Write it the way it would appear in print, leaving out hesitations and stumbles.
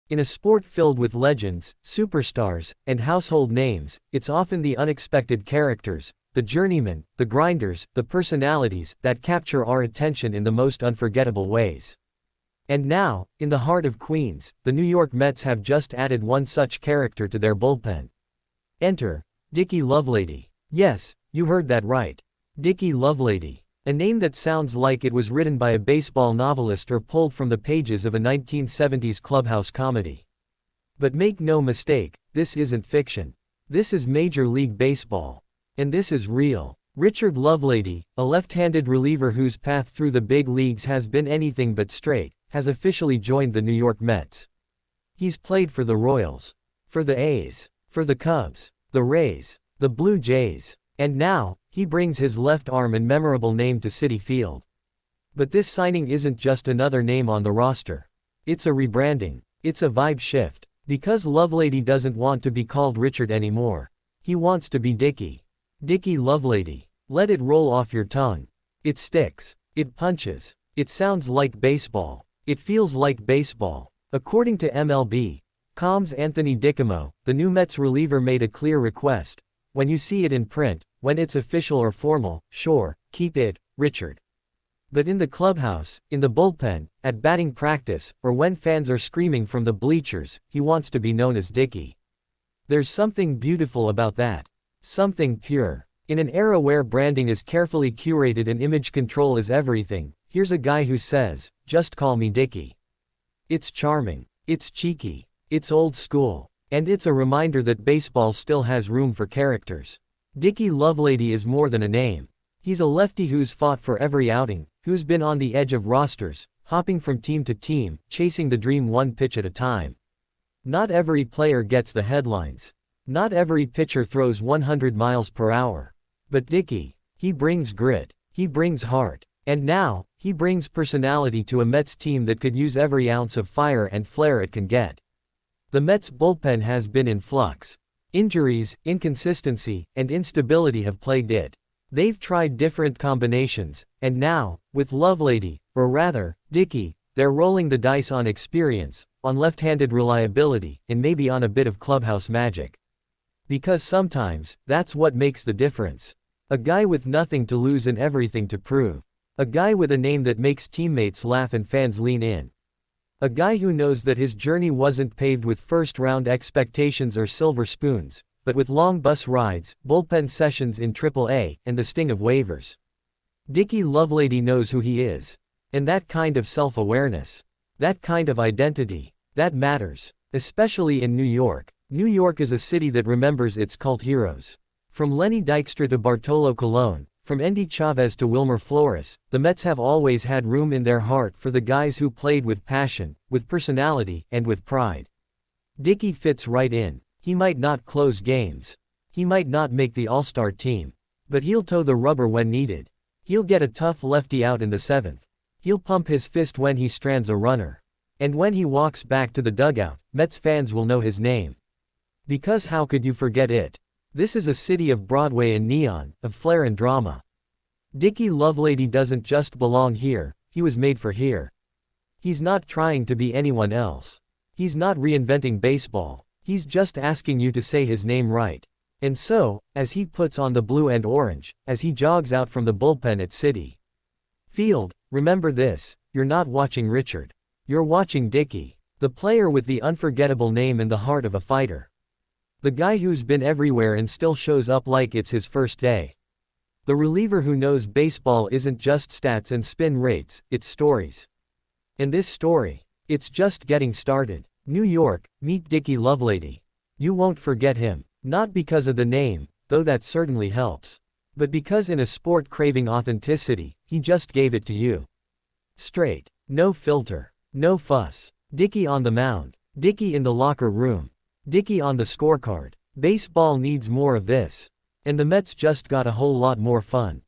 In a sport filled with legends, superstars, and household names, it's often the unexpected characters, the journeymen, the grinders, the personalities, that capture our attention in the most unforgettable ways. And now, in the heart of Queens, the New York Mets have just added one such character to their bullpen. Enter Dicky Lovelady. Yes, you heard that right. Dicky Lovelady. A name that sounds like it was written by a baseball novelist or pulled from the pages of a 1970s clubhouse comedy. But make no mistake, this isn't fiction. This is Major League Baseball. And this is real. Richard Lovelady, a left-handed reliever whose path through the big leagues has been anything but straight, has officially joined the New York Mets. He's played for the Royals, for the A's, for the Cubs, the Rays, the Blue Jays, and now, he brings his left arm and memorable name to Citi Field. But this signing isn't just another name on the roster. It's a rebranding. It's a vibe shift. Because Lovelady doesn't want to be called Richard anymore. He wants to be Dicky. Dicky Lovelady. Let it roll off your tongue. It sticks. It punches. It sounds like baseball. It feels like baseball. According to MLB.com's Anthony DiComo, the new Mets reliever made a clear request. When you see it in print, when it's official or formal, sure, keep it, Richard. But in the clubhouse, in the bullpen, at batting practice, or when fans are screaming from the bleachers, he wants to be known as Dicky. There's something beautiful about that. Something pure. In an era where branding is carefully curated and image control is everything, here's a guy who says, just call me Dicky. It's charming. It's cheeky. It's old school. And it's a reminder that baseball still has room for characters. Dicky Lovelady is more than a name. He's a lefty who's fought for every outing, who's been on the edge of rosters, hopping from team to team, chasing the dream one pitch at a time. Not every player gets the headlines. Not every pitcher throws 100 miles per hour. But Dicky, he brings grit, he brings heart, and now, he brings personality to a Mets team that could use every ounce of fire and flair it can get. The Mets bullpen has been in flux. Injuries, inconsistency, and instability have plagued it. They've tried different combinations, and now, with Lovelady, or rather, Dicky, they're rolling the dice on experience, on left-handed reliability, and maybe on a bit of clubhouse magic. Because sometimes, that's what makes the difference. A guy with nothing to lose and everything to prove. A guy with a name that makes teammates laugh and fans lean in. A guy who knows that his journey wasn't paved with first-round expectations or silver spoons, but with long bus rides, bullpen sessions in AAA, and the sting of waivers. Dicky Lovelady knows who he is. And that kind of self-awareness, that kind of identity, that matters. Especially in New York. New York is a city that remembers its cult heroes. From Lenny Dykstra to Bartolo Colon, from Endy Chavez to Wilmer Flores, the Mets have always had room in their heart for the guys who played with passion, with personality, and with pride. Dicky fits right in. He might not close games. He might not make the All-Star team. But he'll toe the rubber when needed. He'll get a tough lefty out in the 7th. He'll pump his fist when he strands a runner. And when he walks back to the dugout, Mets fans will know his name. Because how could you forget it? This is a city of Broadway and neon, of flair and drama. Dicky Lovelady doesn't just belong here, he was made for here. He's not trying to be anyone else. He's not reinventing baseball. He's just asking you to say his name right. And so, as he puts on the blue and orange, as he jogs out from the bullpen at Citi Field, remember this, you're not watching Richard. You're watching Dicky, the player with the unforgettable name and the heart of a fighter. The guy who's been everywhere and still shows up like it's his first day. The reliever who knows baseball isn't just stats and spin rates, it's stories. And this story, it's just getting started. New York, meet Dicky Lovelady. You won't forget him, not because of the name, though that certainly helps. But because in a sport craving authenticity, he just gave it to you. Straight. No filter. No fuss. Dicky on the mound. Dicky in the locker room. Dicky on the scorecard. Baseball needs more of this. And the Mets just got a whole lot more fun.